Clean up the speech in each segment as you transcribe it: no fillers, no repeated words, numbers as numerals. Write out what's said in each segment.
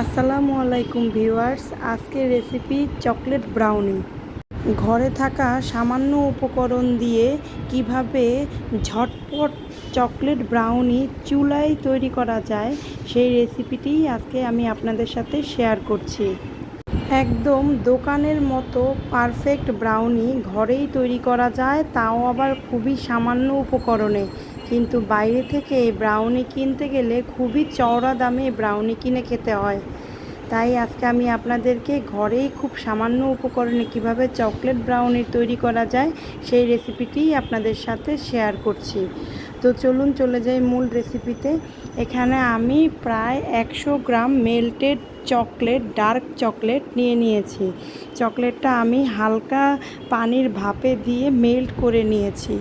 আসসালামু আলাইকুম ভিউয়ার্স। আজকের রেসিপি চকলেট ব্রাউনি। ঘরে থাকা সামান্য উপকরণ দিয়ে কিভাবে ঝটপট চকলেট ব্রাউনি চুলায় তৈরি করা যায় সেই রেসিপিটি আজকে আমি আপনাদের সাথে শেয়ার করছি। একদম দোকানের মতো পারফেক্ট ব্রাউনি ঘরেই তৈরি করা যায়, তাও আবার খুবই সামান্য উপকরণে। কিন্তু বাইরে থেকে ব্রাউনি কিনতে গেলে খুবই চওড়া দামে ব্রাউনি কিনে খেতে হয়। তাই আজকে আমি আপনাদেরকে ঘরেই খুব সামান্য উপকরণে কিভাবে চকলেট ব্রাউনি তৈরি করা যায় সেই রেসিপিটি আপনাদের সাথে শেয়ার করছি। তো চলুন চলে যাই মূল রেসিপিতে। এখানে আমি প্রায় 100 গ্রাম মেল্টেড চকলেট, ডার্ক চকলেট নিয়েছি। চকলেটটা আমি হালকা পানির ভাপে দিয়ে মেল্ট করে নিয়েছি।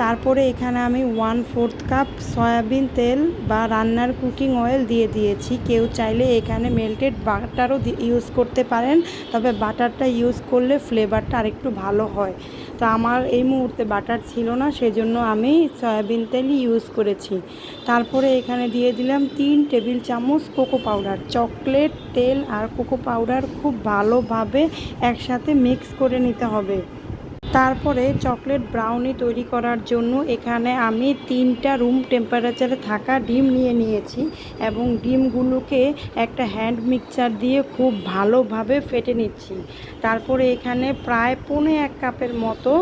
তারপরে এখানে আমি 1/4 কাপ সয়াবিন তেল বা রান্নার কুকিং অয়েল দিয়ে দিয়েছি। কেউ চাইলে এখানে মেল্টেড বাটারও ইউজ করতে পারেন, তবে বাটারটা ইউজ করলে ফ্লেভারটা আরেকটু ভালো হয়। তো আমার এই মুহূর্তে বাটার ছিল না, সেজন্য আমি সয়াবিন তেলই ইউজ করেছি। তারপরে এখানে দিয়ে দিলাম 3 টেবিল চামচ কোকো পাউডার। চকলেট, তেল আর কোকো পাউডার খুব ভালোভাবে একসাথে মিক্স করে নিতে হবে। তারপরে চকলেট ব্রাউনি তৈরি করার জন্য এখানে আমি 3টা রুম টেম্পারেচারে থাকা ডিম নিয়েছি এবং ডিমগুলোকে একটা হ্যান্ড মিক্সচার দিয়ে খুব ভালোভাবে ফেটে নিচ্ছি। তারপরে এখানে প্রায় 1/4 কাপের মতো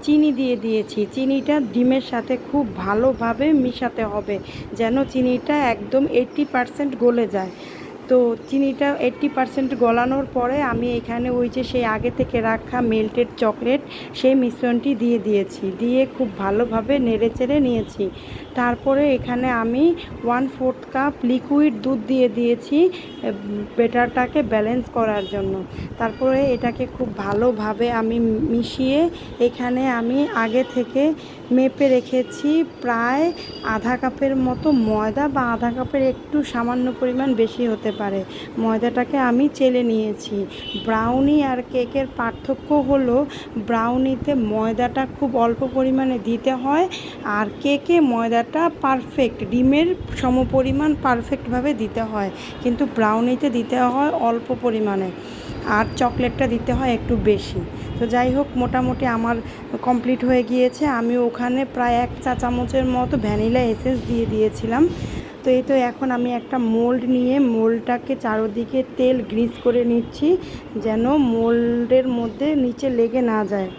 চিনি দিয়ে দিয়েছি। চিনিটা ডিমের সাথে খুব ভালোভাবে মিশাতে হবে যেন চিনিটা একদম 80% গলে যায়। তো চিনিটা 80% গলানোর পরে আমি এখানে ওই যে সেই আগে থেকে রাখা মেল্টেড চকলেট সেই মিশ্রণটি দিয়ে দিয়েছি, দিয়ে খুব ভালোভাবে নেড়েচেড়ে নিয়েছি। তারপরে এখানে আমি 1/4 কাপ লিকুইড দুধ দিয়ে দিয়েছি ব্যাটারটাকে ব্যালেন্স করার জন্য। তারপরে এটাকে খুব ভালোভাবে আমি মিশিয়ে এখানে আমি আগে থেকে মেপে রেখেছি প্রায় আধা কাপের মতো ময়দা, বা আধা কাপের একটু সামান্য পরিমাণ বেশি হতে পারে। ময়দাটাকে আমি চেলে নিয়েছি। ব্রাউনি আর কেকের পার্থক্য হলো ব্রাউনিতে ময়দাটা খুব অল্প পরিমাণে দিতে হয়, আর কেকে ময়দাটা পারফেক্ট ডিমের সমপরিমাণ পারফেক্টভাবে দিতে হয়, কিন্তু ব্রাউনিতে দিতে হয় অল্প পরিমাণে, আর চকলেটটা দিতে হয় একটু বেশি। তো যাই হোক, মোটামুটি আমার কমপ্লিট হয়ে গিয়েছে। আমি ওখানে প্রায় 1 চা চামচের মতো ভ্যানিলা এসেন্স দিয়ে দিয়েছিলাম। তো এই তো এখন আমি একটা মোল্ড নিয়ে মোল্ডটাকে চারদিকে তেল গ্রিস করে নিচ্ছি যেন মোল্ডের মধ্যে নিচে লেগে না যায়।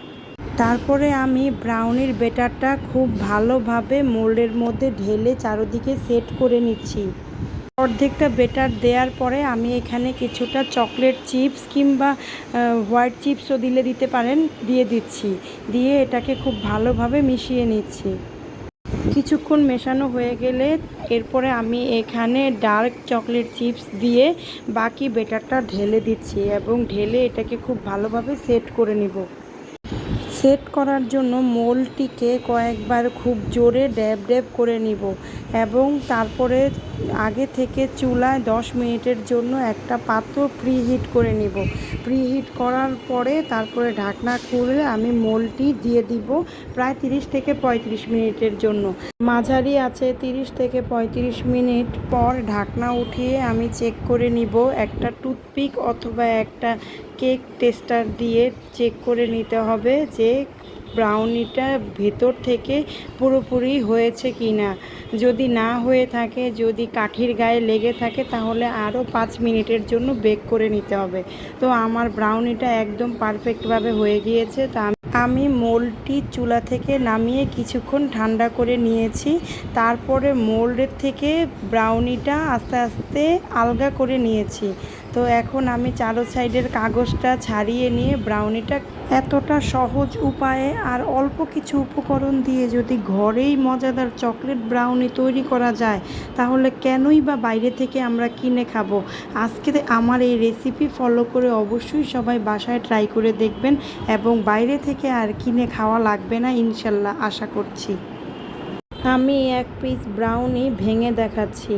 তারপরে আমি ব্রাউনির ব্যাটারটা খুব ভালোভাবে মোল্ডের মধ্যে ঢেলে চারদিকে সেট করে নিচ্ছি। অর্ধেকটা ব্যাটার দেওয়ার পরে আমি এখানে কিছুটা চকলেট চিপস কিংবা হোয়াইট চিপসও দিতে পারেন, দিয়ে দিচ্ছি। দিয়ে এটাকে খুব ভালোভাবে মিশিয়ে নিচ্ছি। কিছুক্ষণ মেশানো হয়ে গেলে এরপরে আমি এখানে ডার্ক চকলেট চিপস দিয়ে বাকি ব্যাটারটা ঢেলে দিচ্ছি এবং ঢেলে এটাকে খুব ভালোভাবে সেট করে নিব। সেট করার জন্য মোল্ডটিকে কয়েকবার খুব জোরে ড্যাব ড্যাব করে নিব এবং তারপরে আগে থেকে চুলায় 10 মিনিটের জন্য একটা পাত্র প্রিহিট করে নিব। প্রিহিট করার পরে তারপরে ঢাকনা খুলে আমি মোল্ডটি দিয়ে দিব প্রায় 30 থেকে 35 মিনিটের জন্য। মাঝারি আছে 30 থেকে 35 মিনিট পর ঢাকনা উঠিয়ে আমি চেক করে নিব। একটা টুথপিক অথবা একটা কেক টেস্টার দিয়ে চেক করে নিতে হবে যে ব্রাউনিটা ভেতর থেকে পুরোপুরি হয়েছে কি না। যদি না হয়ে থাকে, যদি কাঠির গায়ে লেগে থাকে, তাহলে আরও 5 মিনিটের জন্য বেক করে নিতে হবে। তো আমার ব্রাউনিটা একদম পারফেক্টভাবে হয়ে গিয়েছে। তা আমি মোল্ডটি চুলা থেকে নামিয়ে কিছুক্ষণ ঠান্ডা করে নিয়েছি। তারপরে মোল্ডের থেকে ব্রাউনিটা আস্তে আস্তে আলগা করে নিয়েছি। তো এখন আমি চারো সাইডের কাগজটা ছাড়িয়ে নিয়ে ব্রাউনিটা এতটা সহজ উপায়ে আর অল্প কিছু উপকরণ দিয়ে যদি ঘরেই মজাদার চকলেট ব্রাউনি তৈরি করা যায়, তাহলে কেনই বা বাইরে থেকে আমরা কিনে খাবো। আজকে আমার এই রেসিপি ফলো করে অবশ্যই সবাই বাসায় ট্রাই করে দেখবেন এবং বাইরে থেকে আর কিনে খাওয়া লাগবে না ইনশাল্লাহ, আশা করছি। আমি এক পিস ব্রাউনি ভেঙে দেখাচ্ছি,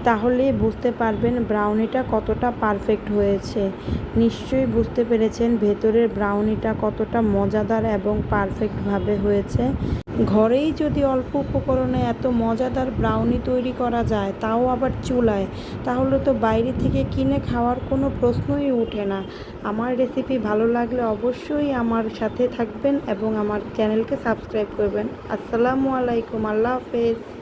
তাহলে বুঝতে পারবেন ব্রাউনিটা কতটা পারফেক্ট হয়েছে। নিশ্চয়ই বুঝতে পেরেছেন ভেতরের ব্রাউনিটা কতটা মজাদার এবং পারফেক্টভাবে হয়েছে। ঘরেই যদি অল্প উপকরণে এত মজাদার ব্রাউনি তৈরি করা যায়, তাও আবার চুলায়, তাহলে তো বাইরে থেকে কিনে খাওয়ার কোনো প্রশ্নই ওঠে না। আমার রেসিপি ভালো লাগলে অবশ্যই আমার সাথে থাকবেন এবং আমার চ্যানেলকে সাবস্ক্রাইব করবেন। আসসালামু আলাইকুম, আল্লাহ হাফেজ।